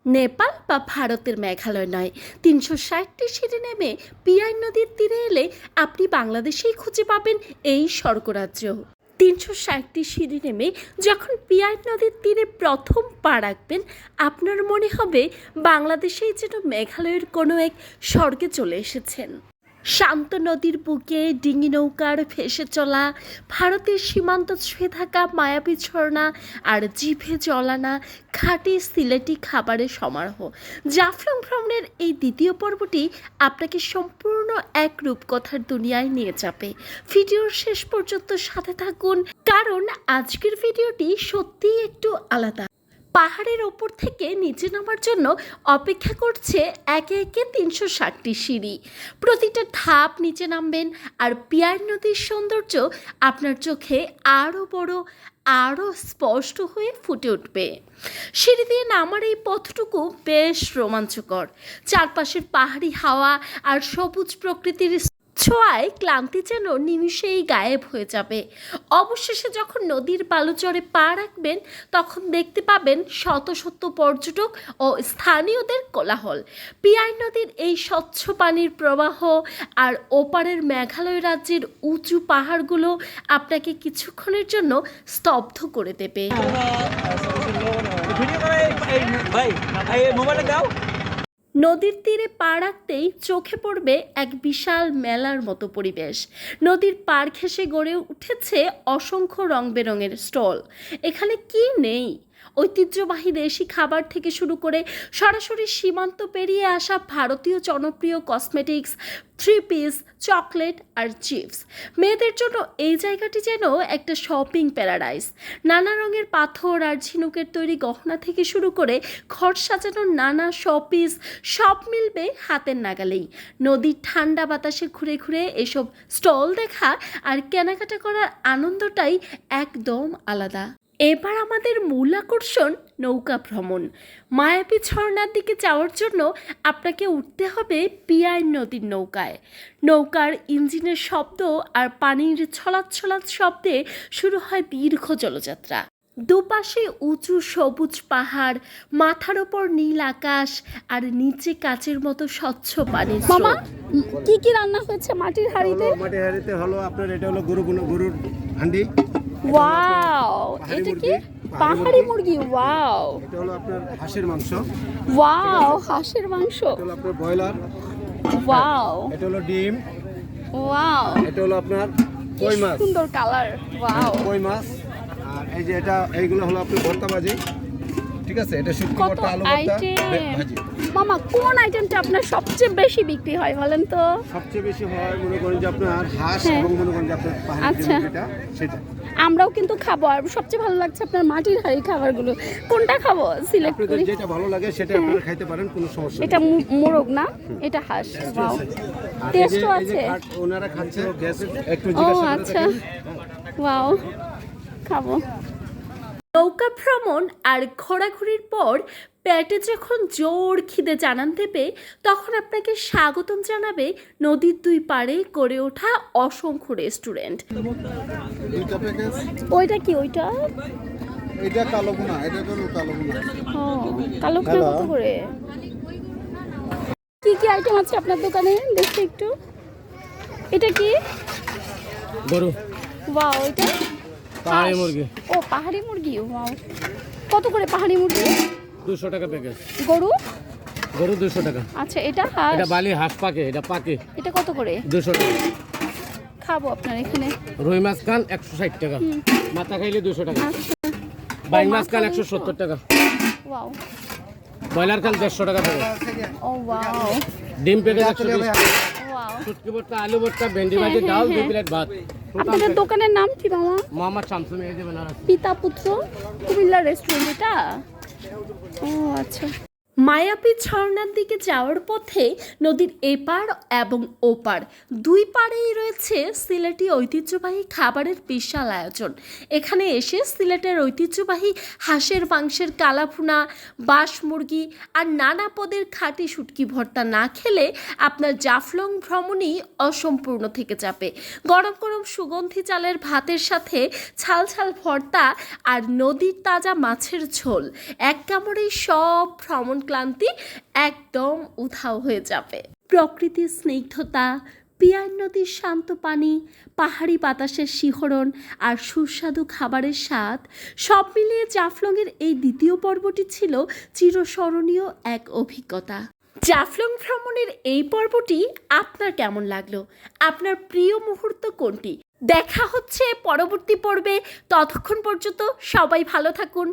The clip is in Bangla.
নেপাল বা ভারতের মেঘালয় নয়, ৩৬০টি সিঁড়ি নেমে পিয়াই নদীর তীরে এলে আপনি বাংলাদেশেই খুঁজে পাবেন এই স্বর্গরাজ্য। ৩৬০টি সিঁড়ি নেমে যখন পিয়াই নদীর তীরে প্রথম পা রাখবেন, আপনার মনে হবে বাংলাদেশেই যেন মেঘালয়ের কোনো এক স্বর্গে চলে এসেছেন। শান্ত নদীর বুকে ডিঙি নৌকার ভেসে চলা, ভারতের সীমান্ত ছুঁয়ে থাকা মায়াবী ঝর্ণা আর জিভে জলানা খাঁটি সিলেটি খাবারের সমারোহ। জাফলং ভ্রমণের এই দ্বিতীয় পর্বটি আপনাকে সম্পূর্ণ এক রূপকথার দুনিয়ায় নিয়ে যাবে। ভিডিওর শেষ পর্যন্ত সাথে থাকুন, কারণ আজকের ভিডিওটি সত্যিই একটু আলাদা। পাহাড়ের ওপর থেকে নিচে নামার জন্য অপেক্ষা করছে একে একে ৩৬০টি সিঁড়ি। প্রতিটা ধাপ নিচে নামবেন আর পিয়ার নদীর সৌন্দর্য আপনার চোখে আরও বড়, আরও স্পষ্ট হয়ে ফুটে উঠবে। সিঁড়ি দিয়ে নামার এই পথটুকু বেশ রোমাঞ্চকর। চারপাশের পাহাড়ি হাওয়া আর সবুজ প্রকৃতির ছোঁয়ায় ক্লান্তি যেন নিমিষেই গায়েব হয়ে যাবে। অবশেষে যখন নদীর বালুচরে পা রাখবেন, তখন দেখতে পাবেন শত শত পর্যটক ও স্থানীয়দের কোলাহল। পিয়াই নদীর এই স্বচ্ছ পানির প্রবাহ আর ওপারের মেঘালয় রাজ্যের উঁচু পাহাড়গুলো আপনাকে কিছুক্ষণের জন্য স্তব্ধ করে দেবে। নদীর তীরে পা রাখতেই চোখে পড়বে এক বিশাল মেলার মতো পরিবেশ। নদীর পাড় ঘেঁষে গড়ে উঠেছে অসংখ্য রং বেরঙের স্টল। এখানে কি নেই? ঐতিহ্যবাহী দেশি খাবার থেকে শুরু করে সরাসরি সীমান্ত পেরিয়ে আসা ভারতীয় জনপ্রিয় কসমেটিক্স, থ্রি পিস, চকলেট আর চিপস। মেয়েদের জন্য এই জায়গাটি যেন একটা শপিং প্যারাডাইস। নানা রঙের পাথর আর ঝিনুকের তৈরি গহনা থেকে শুরু করে ঘর সাজানোর নানা শপিস, সব মিলবে হাতের নাগালেই। নদীর ঠান্ডা বাতাসে ঘুরে ঘুরে এসব স্টল দেখা আর কেনাকাটা করার আনন্দটাই একদম আলাদা। এবার আমাদের মূল আকর্ষণ নৌকা ভ্রমণ। মায়াবী ঝর্ণার দিকে যাওয়ার জন্য আপনাকে উঠতে হবে পিয়াই নদীর নৌকায়। নৌকার ইঞ্জিনের শব্দ আর পানির ছলাৎ ছলাৎ শব্দে শুরু হয় দীর্ঘ জলযাত্রা। দুপাশে উঁচু সবুজ পাহাড়, মাথার ওপর নীল আকাশ আর নিচে কাচের মতো স্বচ্ছ পানির মামা স্রোত। কি কি রান্না হয়েছে মাটির হাঁড়িতে? মাটির হাঁড়িতে হলো আপনার, এটা হলো গরুর হান্ডি। ওয়াও, এটা কি? পাহাড়ি মুরগি। ওয়াও, এটা হলো আপনার হাঁসের মাংস। ওয়াও, হাঁসের মাংস। এটা হলো আপনার ব্রয়লার। ওয়াও, এটা হলো ডিম। ওয়াও, এটা হলো আপনার কই মাছ। সুন্দর কালার। ওয়াও, কই মাছ। আর এই যে এইগুলো হলো আপনার ভর্তা ভাজি। ঠিক আছে, এটা শুটকি কত ভর্তা, আলু ভর্তা, আইটেম। ভাজি। মামা কোন আইটেমটা আপনার সবচেয়ে বেশি বিক্রি হয় বলেন তো? সবচেয়ে বেশি হয় মনে করেন যে আপনার হাঁস, হ্যাঁ। এবং মনে করেন যে আপনার পাহাড়ি আচ্ছা। যেটা সেটা। আমরাও কিন্তু খাবো, আর সবচেয়ে ভালো লাগছে আপনার মাটির হাঁড়ি খাবারগুলো। কোনটা খাবো সিলেক্ট আপনাদের করি? যেটা ভালো লাগে সেটা আপনারা খাইতে পারেন, কোনো সমস্যা নেই। এটা মোরগ না, এটা হাঁস। ওয়াও, আর এই যে- টেস্টও এই যে আছে। ওনারা খাচ্ছে গ্যাস, একটু ও জিজ্ঞাসা করে আচ্ছা, দেখেন। ওয়াও, খাবো। নৌকা ভ্রমণ আর ঘোরাঘুরির পর পেটে যখন জোর খিদে জানান দেবে, তখন আপনাকে স্বাগতম জানাবে নদীর দুই পাড়ে গড়ে ওঠা অসংখ্য রেস্টুরেন্ট। দুইটা প্যাকেজ। ওইটা কি? ওইটা এটা কালো ভুনা, এটা হলো কালো ভুনা। ও, কালো করে কত করে? কি কি আইটেম আছে আপনার দোকানে দেখতে একটু? এটা কি? গরু, ওয়াও, এটা পাহাড়ি হাঁস। মুরগি। ও, পাহাড়ি মুরগি। ওয়াও, কত করে পাহাড়ি মুরগি? 200 টাকা প্যাকেজ। গরু? গরু 200 টাকা। আচ্ছা, এটা হাঁস। এটা বালি হাঁস পাকে, এটা পাকে এটা কত করে? 200 টাকা। খাবো আপনার এখানে। রুই মাছ কান 160 টাকা, মাথা খাইলে 200 টাকা। আচ্ছা, বাইং ও, মাছ কান মাথা 170 টাকা। ওয়াও, ব্রয়লার কান 150 টাকা প্যাকেজ। ও ওয়াও, ডিম প্যাকেজ 120 টাকা। ওয়াও। শুটকি ভর্তা, আলু ভর্তা, ভেন্ডি ভাজি, ডাল, 2 প্লেট ভাত। আপনাদের দোকানের নাম কি মামা? মোহাম্মদ শামসুল মেহেদি বেনারস। পিতা পুত্র কুমিল্লা রেস্টুরেন্ট এটা? ও আচ্ছা। মায়াবী ঝর্ণার দিকে যাওয়ার পথে নদীর এপার এবং ওপার দুই পাড়েই রয়েছে সিলেটি ঐতিহ্যবাহী খাবারের বিশাল আয়োজন। এখানে এসে সিলেটের ঐতিহ্যবাহী হাঁসের মাংসের কালাভুনা, বাঁশ মুরগি আর নানা পদের খাঁটি শুটকি ভর্তা না খেলে আপনার জাফলং ভ্রমণই অসম্পূর্ণ থেকে যাবে। গরম গরম সুগন্ধি চালের ভাতের সাথে ছাল ছাল ভর্তা আর নদীর তাজা মাছের ঝোল এক কামড়েই সব ভ্রমণ ক্লান্তি একদম উধাও হয়ে যাবে। প্রকৃতির স্নিগ্ধতা, পিয়ার নদীর শান্ত পানি, পাহাড়ি বাতাসের শিহরণ আর সুস্বাদু খাবারের স্বাদ সব মিলিয়ে জাফলংয়ের এই দ্বিতীয় পর্বটি ছিল চিরস্মরণীয় এক অভিজ্ঞতা। জাফলং ভ্রমণের এই পর্বটি আপনার কেমন লাগলো? আপনার প্রিয় মুহূর্ত কোনটি? দেখা হচ্ছে পরবর্তী পর্বে। ততক্ষণ পর্যন্ত সবাই ভালো থাকুন।